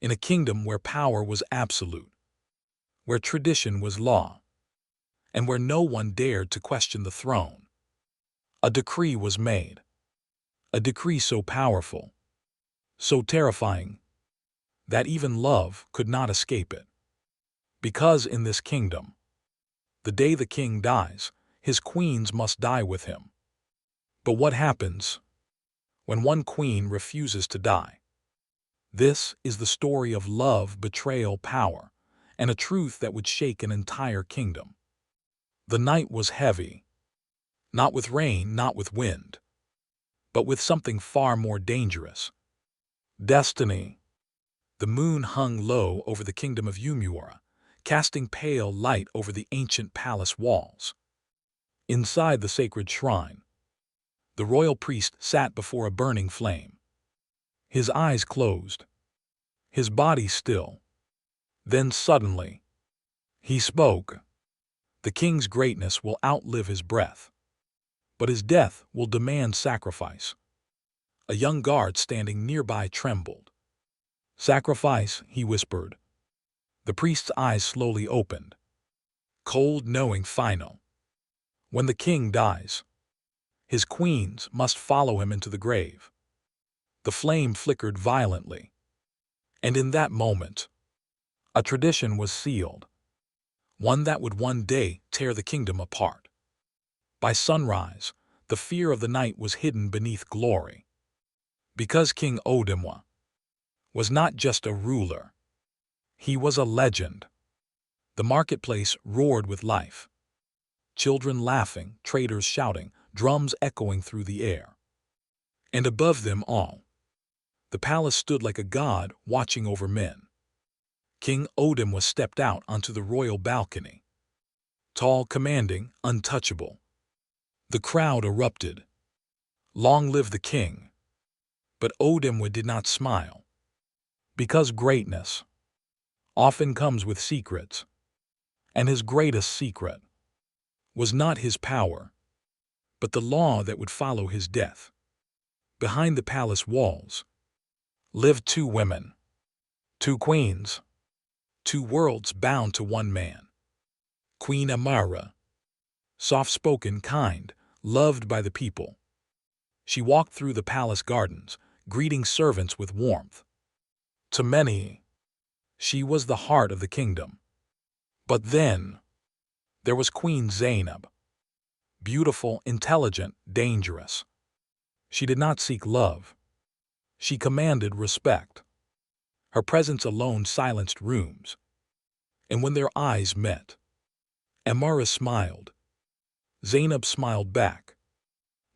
in a kingdom where power was absolute, where tradition was law, and where no one dared to question the throne, a decree was made, a decree so powerful, so terrifying, that even love could not escape it. Because in this kingdom, the day the king dies, his queens must die with him. But what happens when one queen refuses to die? This is the story of love, betrayal, power, and a truth that would shake an entire kingdom. The night was heavy, not with rain, not with wind, but with something far more dangerous: destiny. The moon hung low over the kingdom of Umuara, casting pale light over the ancient palace walls. Inside the sacred shrine, the royal priest sat before a burning flame, his eyes closed, his body still. Then suddenly, he spoke. The king's greatness will outlive his breath, but his death will demand sacrifice. A young guard standing nearby trembled. "Sacrifice," he whispered. The priest's eyes slowly opened, cold, knowing, final. When the king dies, his queens must follow him into the grave. The flame flickered violently, and in that moment, a tradition was sealed, one that would one day tear the kingdom apart. By sunrise, the fear of the night was hidden beneath glory. Because King Odemwa was not just a ruler, he was a legend. The marketplace roared with life. Children laughing, traders shouting, drums echoing through the air. And above them all, the palace stood like a god watching over men. King Odemwa stepped out onto the royal balcony. Tall, commanding, untouchable. The crowd erupted. Long live the king! But Odemwa did not smile. Because greatness often comes with secrets, and his greatest secret was not his power, but the law that would follow his death. Behind the palace walls lived two women, two queens, two worlds bound to one man. Queen Amara, soft-spoken, kind, loved by the people. She walked through the palace gardens, greeting servants with warmth. To many, she was the heart of the kingdom. But then, there was Queen Zainab. Beautiful, intelligent, dangerous. She did not seek love. She commanded respect. Her presence alone silenced rooms. And when their eyes met, Amara smiled. Zainab smiled back.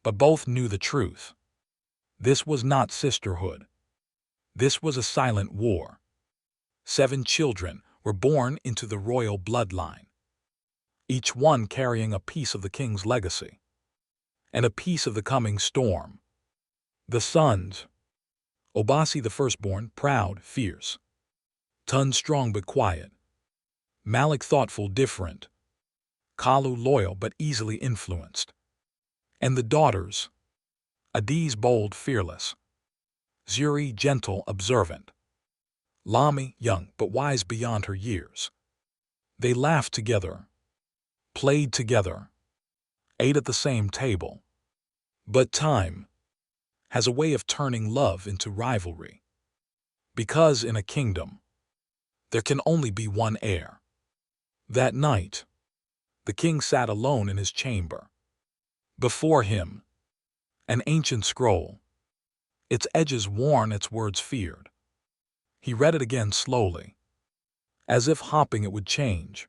But both knew the truth. This was not sisterhood. This was a silent war. 7 children were born into the royal bloodline, each one carrying a piece of the king's legacy and a piece of the coming storm. The sons: Obasi the firstborn, proud, fierce; Tun strong but quiet; Malik thoughtful, different; Kalu loyal but easily influenced. And the daughters: Adiz bold, fearless; Zuri gentle, observant; Lami young but wise beyond her years. They laughed together, played together, ate at the same table. But time has a way of turning love into rivalry. Because in a kingdom, there can only be one heir. That night, the king sat alone in his chamber. Before him, an ancient scroll, its edges worn, its words feared. He read it again slowly, as if hoping it would change.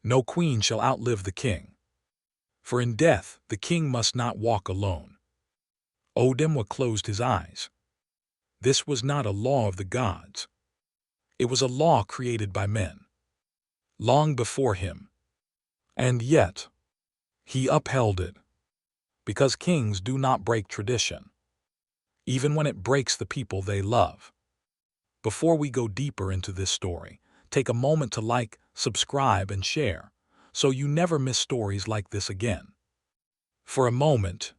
No queen shall outlive the king, for in death the king must not walk alone. Odemwa closed his eyes. This was not a law of the gods. It was a law created by men, long before him. And yet, he upheld it. Because kings do not break tradition, even when it breaks the people they love. Before we go deeper into this story, take a moment to like, subscribe, and share, so you never miss stories like this again. For a moment,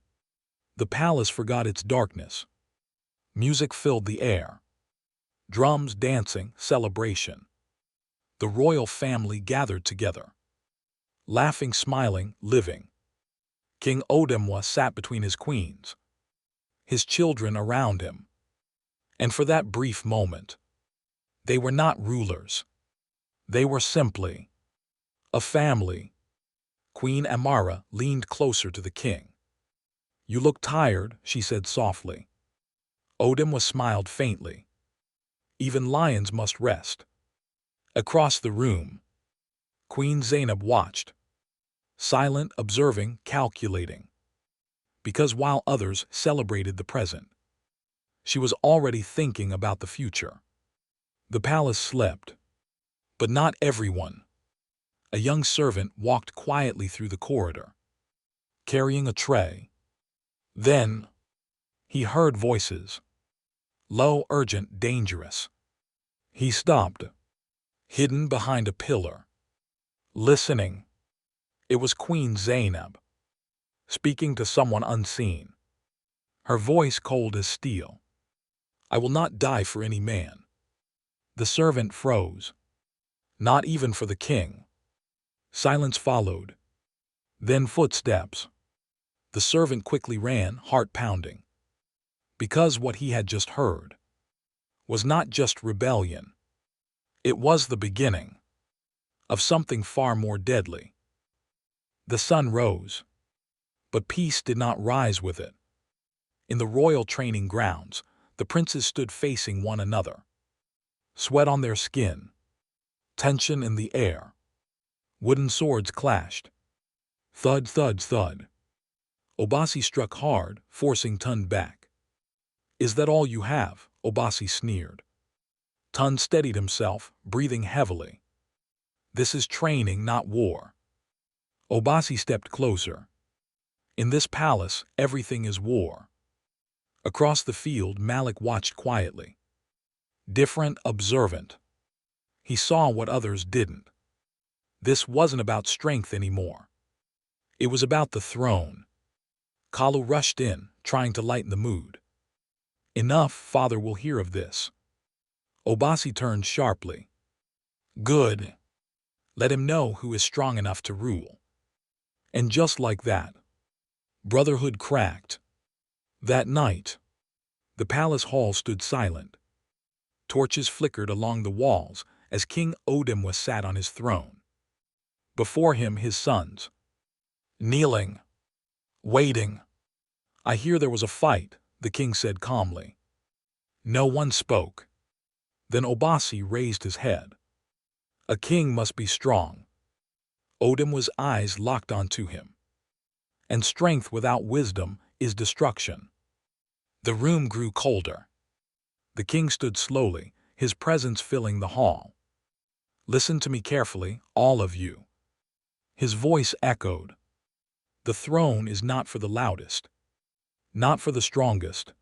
the palace forgot its darkness. Music filled the air. Drums, dancing, celebration. The royal family gathered together. Laughing, smiling, living. King Odemwa sat between his queens, his children around him. And for that brief moment, they were not rulers. They were simply a family. Queen Amara leaned closer to the king. "You look tired," she said softly. Odemwa smiled faintly. "Even lions must rest." Across the room, Queen Zainab watched, silent, observing, calculating. Because while others celebrated the present, she was already thinking about the future. The palace slept, but not everyone. A young servant walked quietly through the corridor, carrying a tray. Then he heard voices, low, urgent, dangerous. He stopped, hidden behind a pillar, listening. It was Queen Zainab, speaking to someone unseen, her voice cold as steel. "I will not die for any man." The servant froze. Not even for the king. Silence followed. Then footsteps. The servant quickly ran, heart pounding. Because what he had just heard was not just rebellion. It was the beginning of something far more deadly. The sun rose, but peace did not rise with it. In the royal training grounds, the princes stood facing one another. Sweat on their skin, tension in the air. Wooden swords clashed. Thud, thud, thud. Obasi struck hard, forcing Tun back. "Is that all you have?" Obasi sneered. Tun steadied himself, breathing heavily. "This is training, not war." Obasi stepped closer. "In this palace, everything is war." Across the field, Malik watched quietly. Different, observant. He saw what others didn't. This wasn't about strength anymore. It was about the throne. Kalu rushed in, trying to lighten the mood. "Enough, father will hear of this." Obasi turned sharply. "Good. Let him know who is strong enough to rule." And just like that, brotherhood cracked. That night, the palace hall stood silent. Torches flickered along the walls as King Odemwa sat on his throne. Before him, his sons, kneeling, waiting. "I hear there was a fight," the king said calmly. No one spoke. Then Obasi raised his head. "A king must be strong." Odemwa's eyes locked onto him. "And strength without wisdom is destruction." The room grew colder. The king stood slowly, his presence filling the hall. "Listen to me carefully, all of you." His voice echoed. "The throne is not for the loudest, not for the strongest,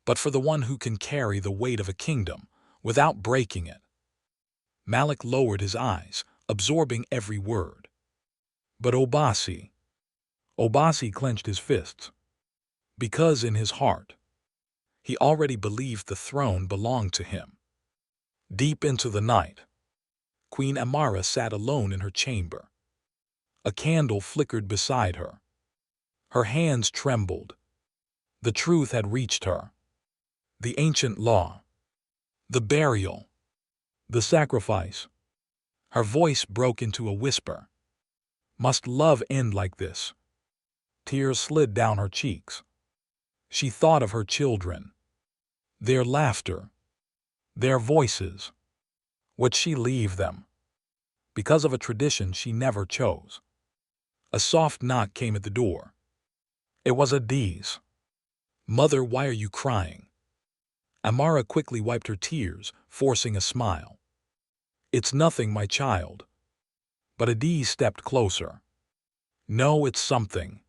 but for the one who can carry the weight of a kingdom without breaking it." Malik lowered his eyes, absorbing every word. But Obasi clenched his fists. Because in his heart, he already believed the throne belonged to him. Deep into the night, Queen Amara sat alone in her chamber. A candle flickered beside her. Her hands trembled. The truth had reached her. The ancient law, the burial, the sacrifice. Her voice broke into a whisper. Must love end like this? Tears slid down her cheeks. She thought of her children, their laughter, their voices. Would she leave them? Because of a tradition she never chose. A soft knock came at the door. It was Adiz. "Mother, why are you crying?" Amara quickly wiped her tears, forcing a smile. "It's nothing, my child." But Adiz stepped closer. "No, it's something."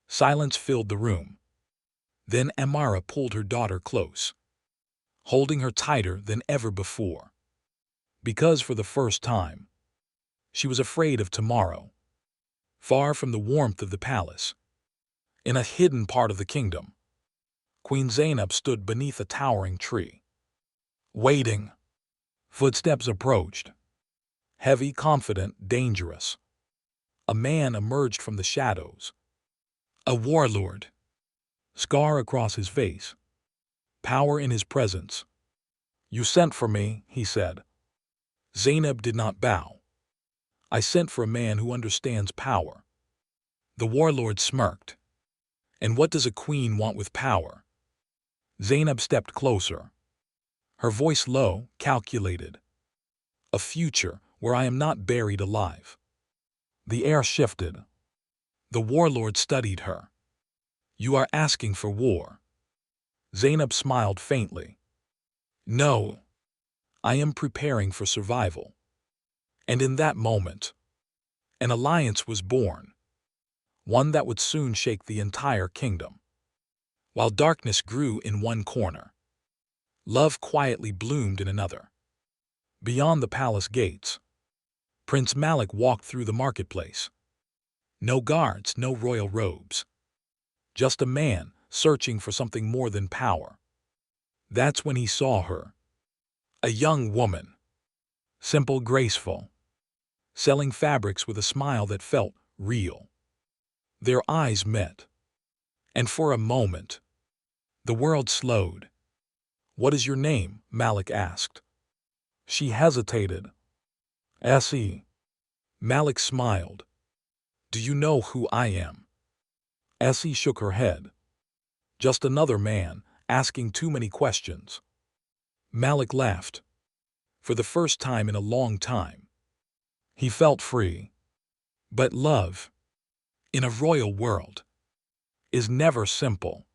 Silence filled the room. Then Amara pulled her daughter close, holding her tighter than ever before. Because for the first time, she was afraid of tomorrow. Far from the warmth of the palace, in a hidden part of the kingdom, Queen Zainab stood beneath a towering tree. Waiting. Footsteps approached. Heavy, confident, dangerous. A man emerged from the shadows. A warlord. Scar across his face. Power in his presence. "You sent for me," he said. Zainab did not bow. "I sent for a man who understands power." The warlord smirked. "And what does a queen want with power?" Zainab stepped closer. Her voice low, calculated. "A future where I am not buried alive." The air shifted. The warlord studied her. "You are asking for war." Zainab smiled faintly. "No. I am preparing for survival." And in that moment, an alliance was born. One that would soon shake the entire kingdom. While darkness grew in one corner, love quietly bloomed in another. Beyond the palace gates, Prince Malik walked through the marketplace. No guards, no royal robes. Just a man searching for something more than power. That's when he saw her. A young woman. Simple, graceful. Selling fabrics with a smile that felt real. Their eyes met. And for a moment, the world slowed. "What is your name?" Malik asked. She hesitated. "S.E." Malik smiled. "Do you know who I am?" Essie shook her head. "Just another man, asking too many questions." Malik laughed. For the first time in a long time, he felt free. But love, in a royal world, is never simple.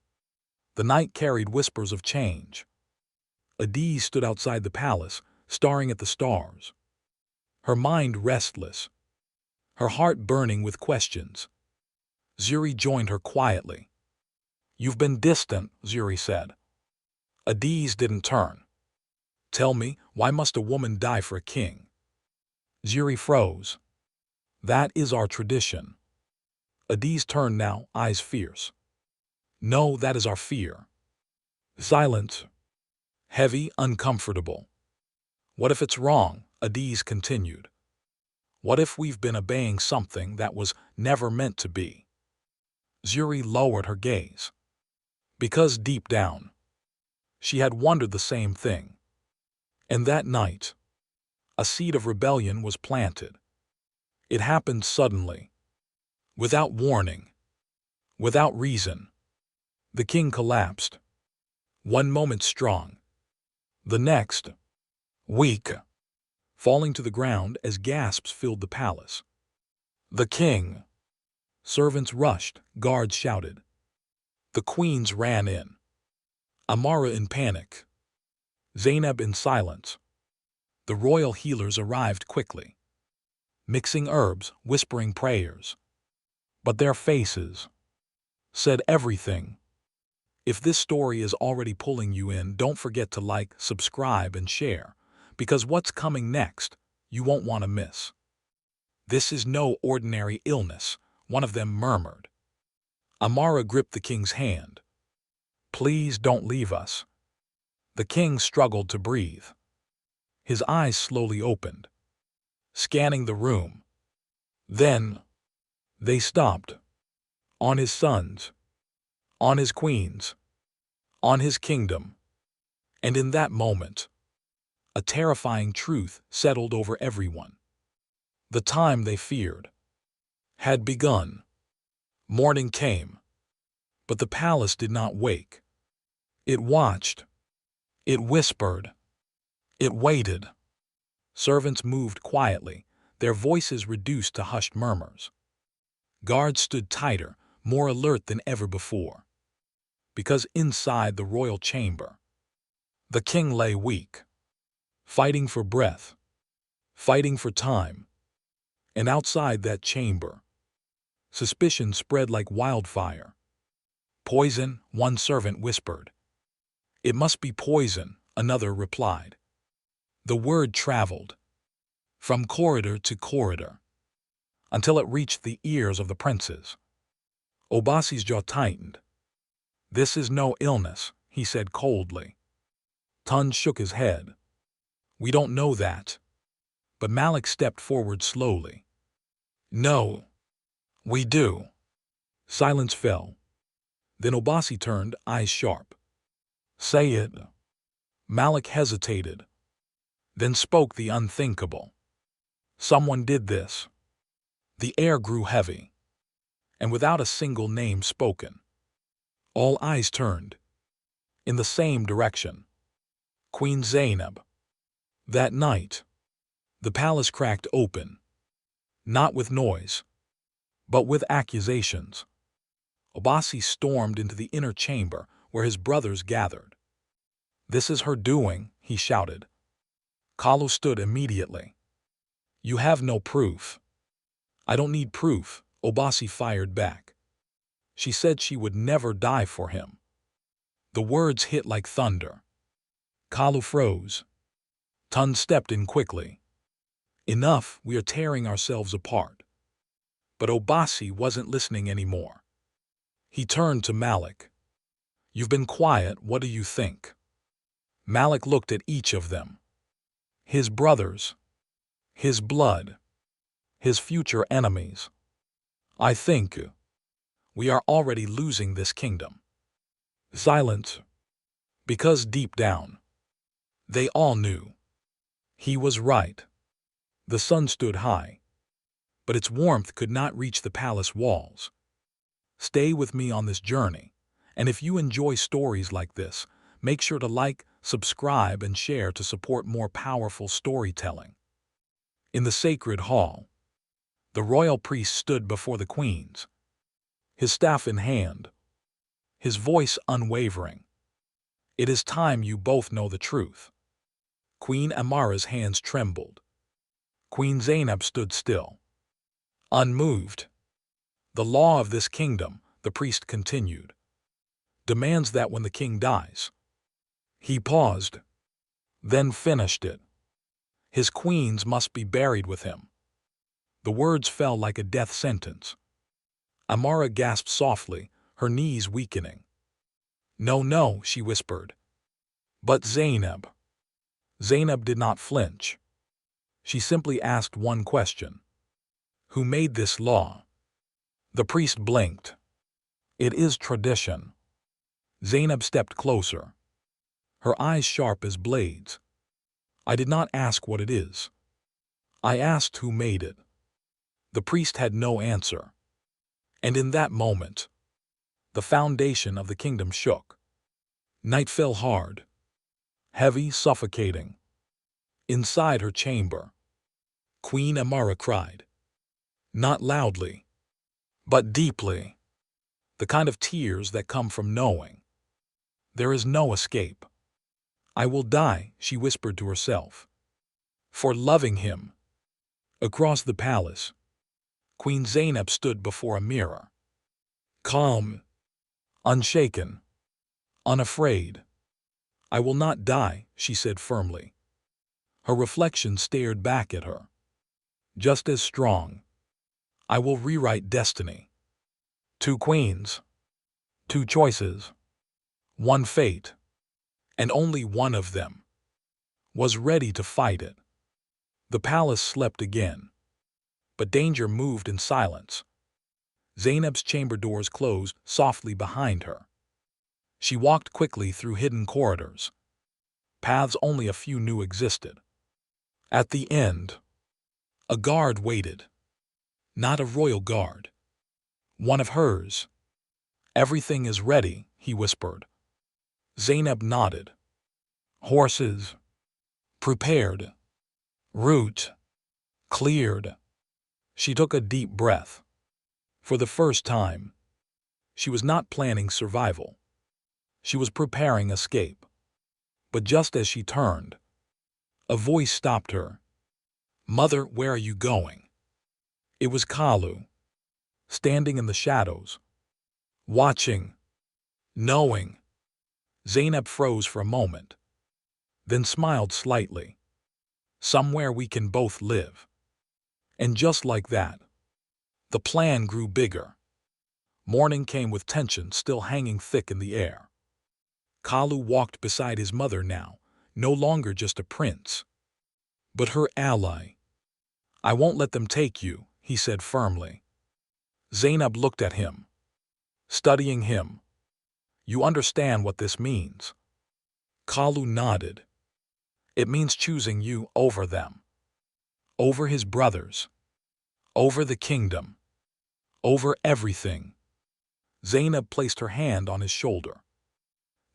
The night carried whispers of change. Adiz stood outside the palace, staring at the stars. Her mind restless, her heart burning with questions. Zuri joined her quietly. "You've been distant," Zuri said. Adiz didn't turn. "Tell me, why must a woman die for a king?" Zuri froze. "That is our tradition." Adiz turned now, eyes fierce. "No, that is our fear." Silence. Heavy, uncomfortable. "What if it's wrong?" Adiz continued. "What if we've been obeying something that was never meant to be?" Zuri lowered her gaze. Because deep down, she had wondered the same thing. And that night, a seed of rebellion was planted. It happened suddenly. Without warning. Without reason. The king collapsed. One moment strong. The next, weak. Falling to the ground as gasps filled the palace. "The king!" Servants rushed, guards shouted. The queens ran in. Amara in panic. Zainab in silence. The royal healers arrived quickly. Mixing herbs, whispering prayers. But their faces said everything. If this story is already pulling you in, don't forget to like, subscribe, and share, because what's coming next, you won't want to miss. "This is no ordinary illness," one of them murmured. Amara gripped the king's hand. "Please don't leave us." The king struggled to breathe. His eyes slowly opened, scanning the room. Then, they stopped. On his sons. On his queens. On his kingdom. And in that moment, a terrifying truth settled over everyone. The time they feared had begun. Morning came. But the palace did not wake. It watched. It whispered. It waited. Servants moved quietly, their voices reduced to hushed murmurs. Guards stood tighter, more alert than ever before. Because inside the royal chamber, the king lay weak, fighting for breath, fighting for time. And outside that chamber, suspicion spread like wildfire. "Poison," one servant whispered. "It must be poison," another replied. The word traveled from corridor to corridor until it reached the ears of the princes. Obasi's jaw tightened. "This is no illness," he said coldly. Tun shook his head. We don't know that. But Malik stepped forward slowly. No. We do. Silence fell. Then Obasi turned, eyes sharp. Say it. Malik hesitated, then spoke the unthinkable. Someone did this. The air grew heavy, and without a single name spoken, all eyes turned in the same direction. Queen Zainab. That night, the palace cracked open, not with noise, but with accusations. Obasi stormed into the inner chamber where his brothers gathered. This is her doing, he shouted. Kalu stood immediately. You have no proof. I don't need proof, Obasi fired back. She said she would never die for him. The words hit like thunder. Kalu froze. Tun stepped in quickly. Enough, we are tearing ourselves apart. But Obasi wasn't listening anymore. He turned to Malik. You've been quiet, what do you think? Malik looked at each of them. His brothers. His blood. His future enemies. I think we are already losing this kingdom. Silence. Because deep down, they all knew. He was right. The sun stood high, but its warmth could not reach the palace walls. Stay with me on this journey, and if you enjoy stories like this, make sure to like, subscribe, and share to support more powerful storytelling. In the sacred hall, the royal priest stood before the queens, his staff in hand, his voice unwavering. It is time you both know the truth. Queen Amara's hands trembled. Queen Zainab stood still, unmoved. The law of this kingdom, the priest continued, demands that when the king dies. He paused, then finished it. His queens must be buried with him. The words fell like a death sentence. Amara gasped softly, her knees weakening. No, no, she whispered. But Zainab. Zainab did not flinch. She simply asked one question. Who made this law? The priest blinked. It is tradition. Zainab stepped closer, her eyes sharp as blades. I did not ask what it is. I asked who made it. The priest had no answer. And in that moment, the foundation of the kingdom shook. Night fell hard, heavy, suffocating. Inside her chamber, Queen Amara cried. Not loudly, but deeply. The kind of tears that come from knowing there is no escape. I will die, she whispered to herself, for loving him. Across the palace, Queen Zainab stood before a mirror. Calm, unshaken, unafraid. I will not die, she said firmly. Her reflection stared back at her. Just as strong. I will rewrite destiny. 2 queens, 2 choices, 1 fate, and only one of them was ready to fight it. The palace slept again, but danger moved in silence. Zainab's chamber doors closed softly behind her. She walked quickly through hidden corridors, paths only a few knew existed. At the end, a guard waited. Not a royal guard. One of hers. Everything is ready, he whispered. Zainab nodded. Horses. Prepared. Route. Cleared. She took a deep breath. For the first time, she was not planning survival. She was preparing escape. But just as she turned, a voice stopped her. Mother, where are you going? It was Kalu, standing in the shadows, watching, knowing. Zainab froze for a moment, then smiled slightly. Somewhere we can both live. And just like that, the plan grew bigger. Morning came with tension still hanging thick in the air. Kalu walked beside his mother now, no longer just a prince, but her ally. "I won't let them take you," he said firmly. Zainab looked at him, studying him. "You understand what this means?" Kalu nodded. "It means choosing you over them, over his brothers, over the kingdom, over everything." Zainab placed her hand on his shoulder.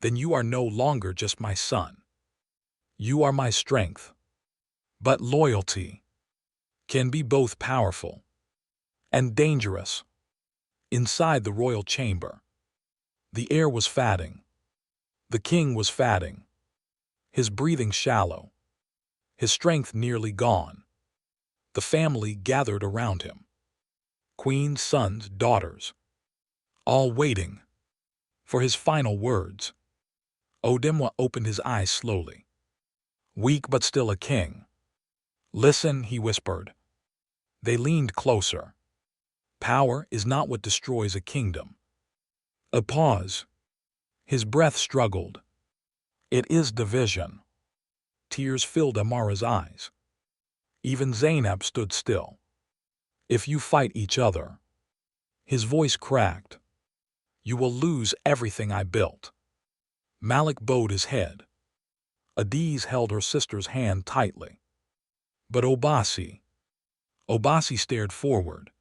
"Then you are no longer just my son. You are my strength." But loyalty can be both powerful and dangerous. Inside the royal chamber, the air was fatting. The king was fatting, his breathing shallow, his strength nearly gone. The family gathered around him, queens, sons, daughters, all waiting for his final words. Odimwa opened his eyes slowly, weak but still a king. "Listen," he whispered. They leaned closer. "Power is not what destroys a kingdom." A pause. His breath struggled. "It is division." Tears filled Amara's eyes. Even Zainab stood still. "If you fight each other," his voice cracked, "you will lose everything I built." Malik bowed his head. Adiz held her sister's hand tightly. But Obasi stared forward,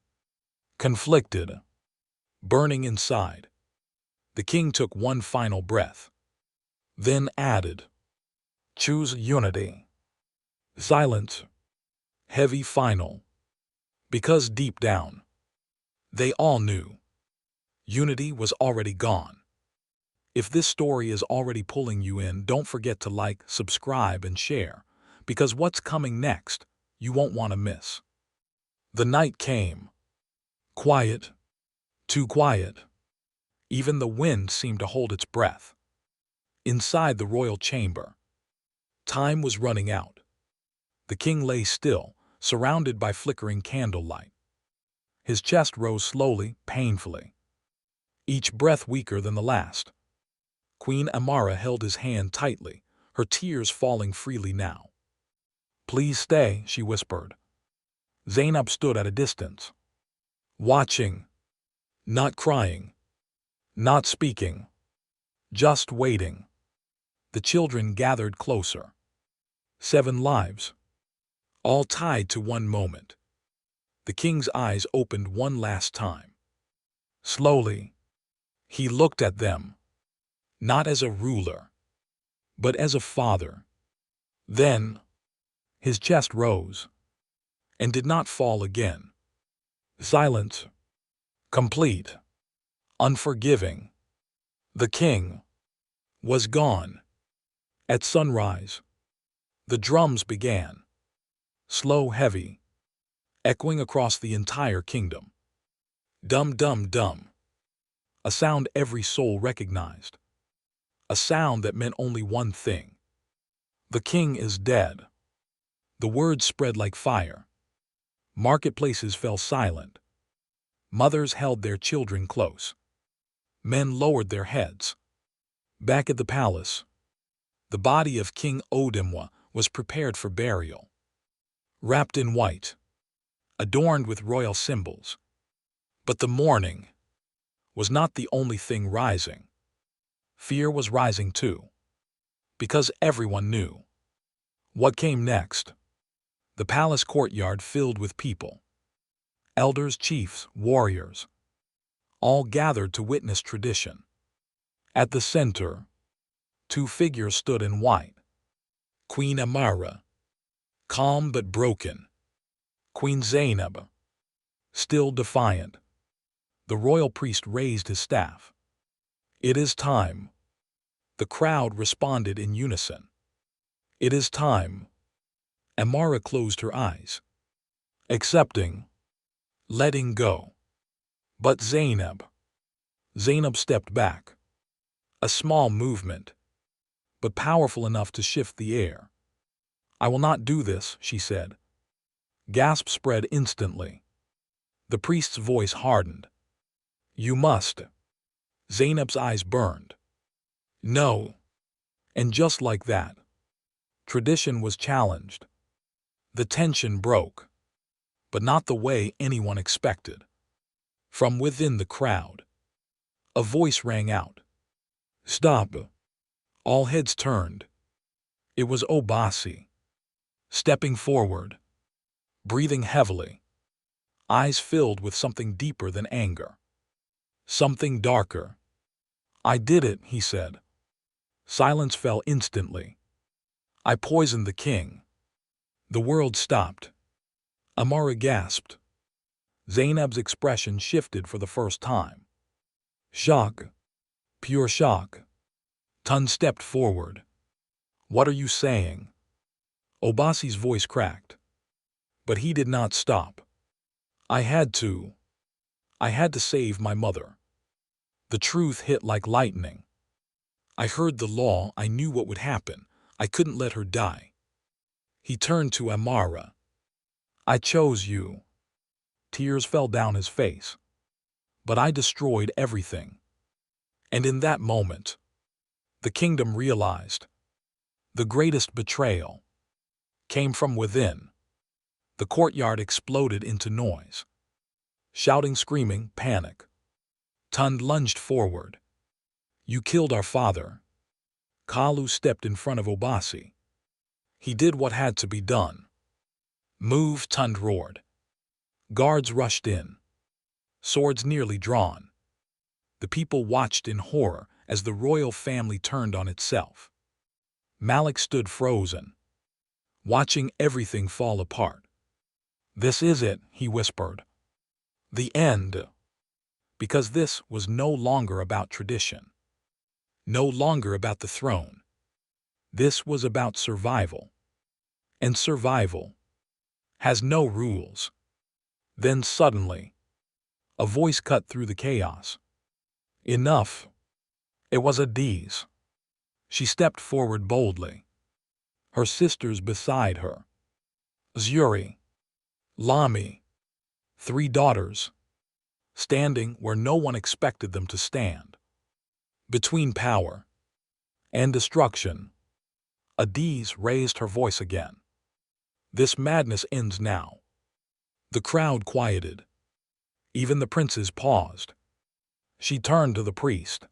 conflicted, burning inside. The king took one final breath, then added, "Choose unity." Silence, heavy, final. Because deep down, they all knew unity was already gone. If this story is already pulling you in, don't forget to like, subscribe, and share, because what's coming next, you won't want to miss. The night came. Quiet, too quiet. Even the wind seemed to hold its breath. Inside the royal chamber, time was running out. The king lay still, surrounded by flickering candlelight. His chest rose slowly, painfully, each breath weaker than the last. Queen Amara held his hand tightly, her tears falling freely now. "Please stay," she whispered. Zainab stood at a distance, watching, not crying, not speaking, just waiting. The children gathered closer. 7 lives, all tied to one moment. The king's eyes opened one last time. Slowly, he looked at them, not as a ruler, but as a father. Then, his chest rose, and did not fall again. Silence, complete, unforgiving. The king was gone. At sunrise, the drums began, slow, heavy, echoing across the entire kingdom. Dum, dum, dum. A sound every soul recognized. A sound that meant only one thing. The king is dead. The words spread like fire. Marketplaces fell silent. Mothers held their children close. Men lowered their heads. Back at the palace, the body of King Odimwa was prepared for burial. Wrapped in white, adorned with royal symbols. But the mourning was not the only thing rising. Fear was rising too, because everyone knew what came next. The palace courtyard filled with people. Elders, chiefs, warriors, all gathered to witness tradition. At the center, 2 figures stood in white. Queen Amara, calm but broken. Queen Zainab, still defiant. The royal priest raised his staff. "It is time." The crowd responded in unison. "It is time." Amara closed her eyes, accepting, letting go. But Zainab stepped back. A small movement, but powerful enough to shift the air. "I will not do this," she said. Gasps spread instantly. The priest's voice hardened. "You must." Zainab's eyes burned. "No." And just like that, Tradition was challenged. The tension broke, but not the way anyone expected. From within the crowd, a voice rang out. "Stop!" All heads turned. It was Obasi, stepping forward, breathing heavily, eyes filled with something deeper than anger. Something darker. "I did it," he said. Silence fell instantly. "I poisoned the king." The world stopped. Amara gasped. Zainab's expression shifted for the first time. Shock. Pure shock. Tun stepped forward. "What are you saying?" Obasi's voice cracked. But he did not stop. I had to save my mother." The truth hit like lightning. "I heard the law, I knew what would happen. I couldn't let her die." He turned to Amara. "I chose you." Tears fell down his face. "But I destroyed everything." And in that moment, the kingdom realized the greatest betrayal came from within. The courtyard exploded into noise. Shouting, screaming, panic. Tund lunged forward. "You killed our father." Kalu stepped in front of Obasi. "He did what had to be done." "Move," Tund roared. Guards rushed in, swords nearly drawn. The people watched in horror as the royal family turned on itself. Malik stood frozen, watching everything fall apart. "This is it," he whispered. "The end." Because this was no longer about tradition, no longer about the throne. This was about survival. And survival has no rules. Then suddenly, a voice cut through the chaos. "Enough." It was Adiz. She stepped forward boldly, her sisters beside her. Zuri, Lami, 3 daughters, standing where no one expected them to stand. Between power and destruction, Adiz raised her voice again. "This madness ends now." The crowd quieted. Even the princes paused. She turned to the priest.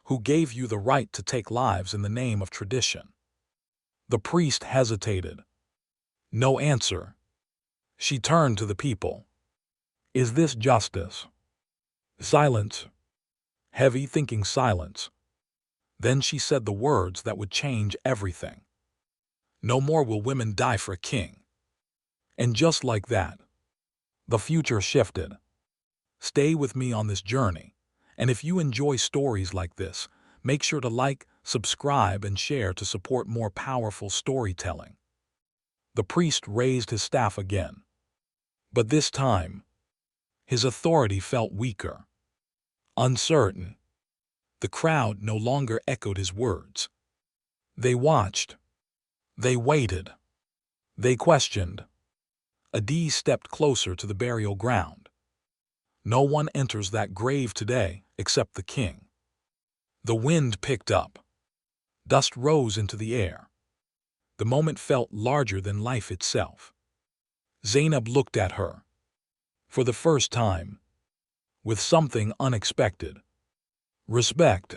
"Who gave you the right to take lives in the name of tradition?" The priest hesitated. No answer. She turned to the people. "Is this justice?" Silence. Heavy, thinking silence. Then she said the words that would change everything. "No more will women die for a king." And just like that, the future shifted. Stay with me on this journey, and if you enjoy stories like this, make sure to like, subscribe, and share to support more powerful storytelling. The priest raised his staff again. But this time, his authority felt weaker, uncertain. The crowd no longer echoed his words. They watched. They waited. They questioned. Adiz stepped closer to the burial ground. "No one enters that grave today except the king." The wind picked up. Dust rose into the air. The moment felt larger than life itself. Zainab looked at her. For the first time, with something unexpected. Respect.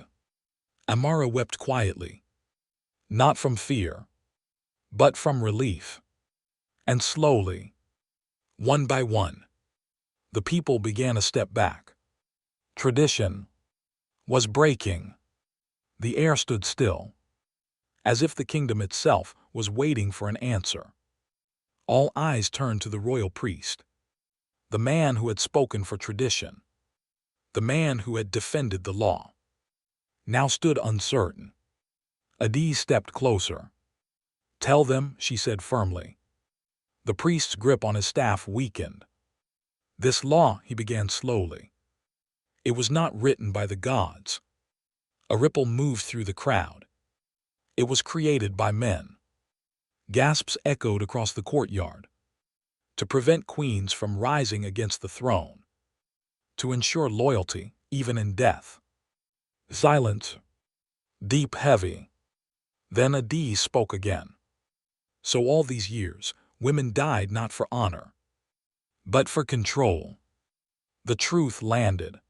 Amara wept quietly. Not from fear, but from relief. And slowly, one by one, the people began to step back. Tradition was breaking. The air stood still, as if the kingdom itself was waiting for an answer. All eyes turned to the royal priest, the man who had spoken for tradition, the man who had defended the law. Now stood uncertain. Adiz stepped closer. "Tell them," she said firmly. The priest's grip on his staff weakened. "This law," he began slowly, "it was not written by the gods." A ripple moved through the crowd. "It was created by men." Gasps echoed across the courtyard. "To prevent queens from rising against the throne. To ensure loyalty, even in death." Silence. Deep, heavy. Then Adiz spoke again. So all these years, women died not for honor, but for control. The truth landed,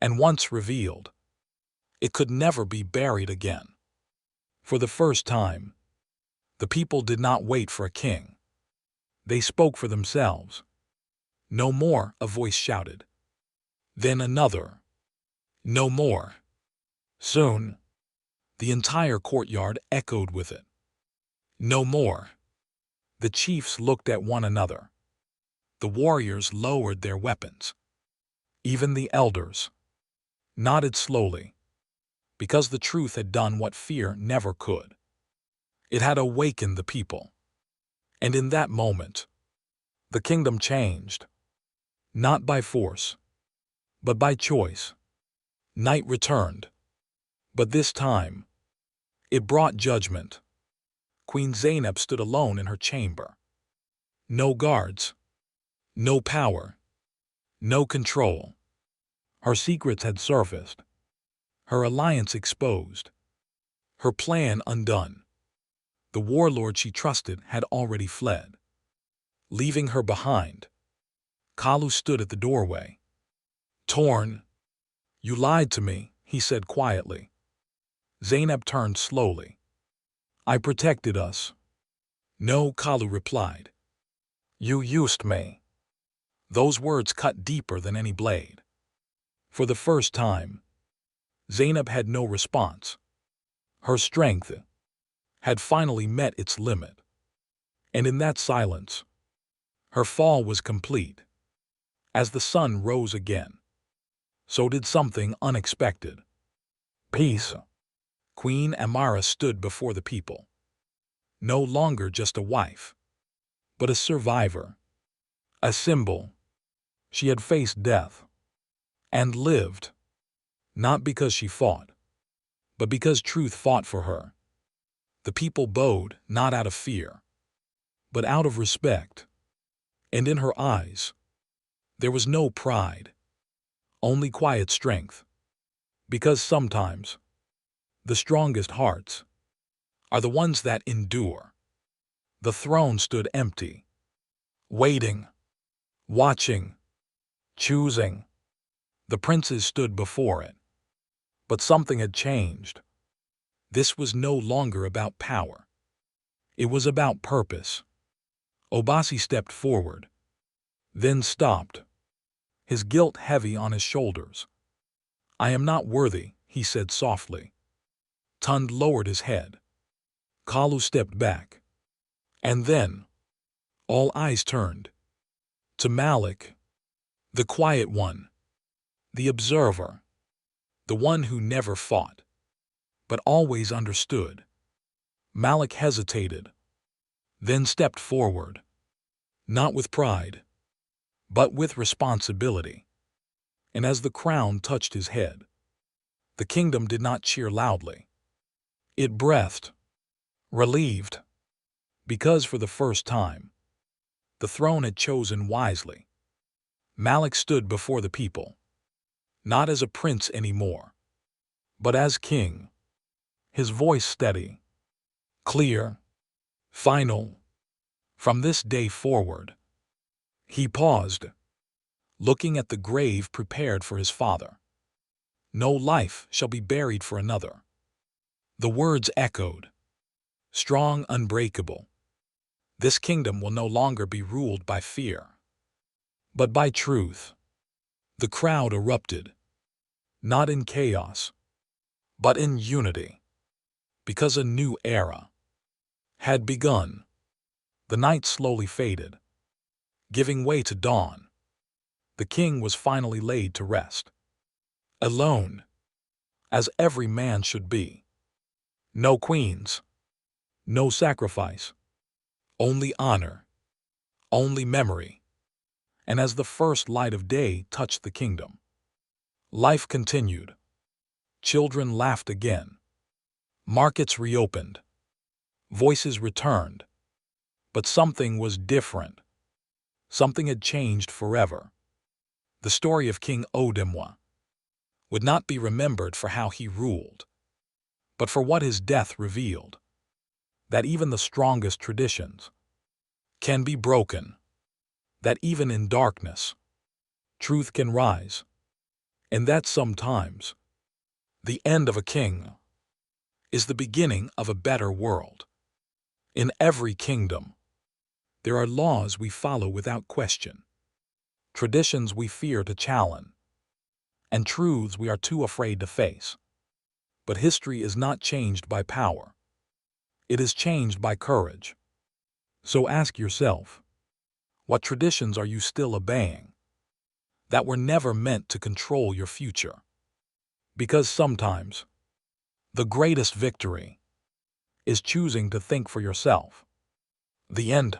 and once revealed, it could never be buried again. For the first time, the people did not wait for a king. They spoke for themselves. No more, a voice shouted. Then another. No more. Soon, the entire courtyard echoed with it. No more. The chiefs looked at one another. The warriors lowered their weapons. Even the elders nodded slowly, because the truth had done what fear never could. It had awakened the people. And in that moment, the kingdom changed. Not by force, but by choice. Night returned. But this time, it brought judgment. Queen Zainab stood alone in her chamber. No guards, no power, no control. Her secrets had surfaced, her alliance exposed, her plan undone. The warlord she trusted had already fled. Leaving her behind, Kalu stood at the doorway. Torn. You lied to me, he said quietly. Zainab turned slowly. I protected us. No, Kalu replied. You used me. Those words cut deeper than any blade. For the first time, Zainab had no response. Her strength had finally met its limit. And in that silence, her fall was complete. As the sun rose again, so did something unexpected. Peace. Queen Amara stood before the people. No longer just a wife, but a survivor, a symbol. She had faced death and lived, not because she fought, but because truth fought for her. The people bowed not out of fear, but out of respect. And in her eyes, there was no pride, only quiet strength. Because sometimes, the strongest hearts are the ones that endure. The throne stood empty, waiting, watching, choosing. The princes stood before it. But something had changed. This was no longer about power. It was about purpose. Obasi stepped forward, then stopped, his guilt heavy on his shoulders. I am not worthy, he said softly. Tund lowered his head. Kalu stepped back. And then, all eyes turned to Malik, the quiet one, the observer, the one who never fought, but always understood. Malik hesitated, then stepped forward, not with pride, but with responsibility. And as the crown touched his head, the kingdom did not cheer loudly. It breathed, relieved, because for the first time, the throne had chosen wisely. Malik stood before the people, not as a prince anymore, but as king, his voice steady, clear, final. From this day forward, he paused, looking at the grave prepared for his father. No life shall be buried for another. The words echoed, strong, unbreakable. This kingdom will no longer be ruled by fear, but by truth. The crowd erupted, not in chaos, but in unity, because a new era had begun. The night slowly faded, giving way to dawn. The king was finally laid to rest, alone, as every man should be. No queens, no sacrifice, only honor, only memory. And as the first light of day touched the kingdom, life continued. Children laughed again. Markets reopened. Voices returned. But something was different. Something had changed forever. The story of King Odemwa would not be remembered for how he ruled, but for what his death revealed. that even the strongest traditions can be broken, that even in darkness, truth can rise, and that sometimes the end of a king is the beginning of a better world. In every kingdom, there are laws we follow without question, traditions we fear to challenge, and truths we are too afraid to face. But history is not changed by power. It is changed by courage. So ask yourself, what traditions are you still obeying that were never meant to control your future? Because sometimes the greatest victory is choosing to think for yourself. The end.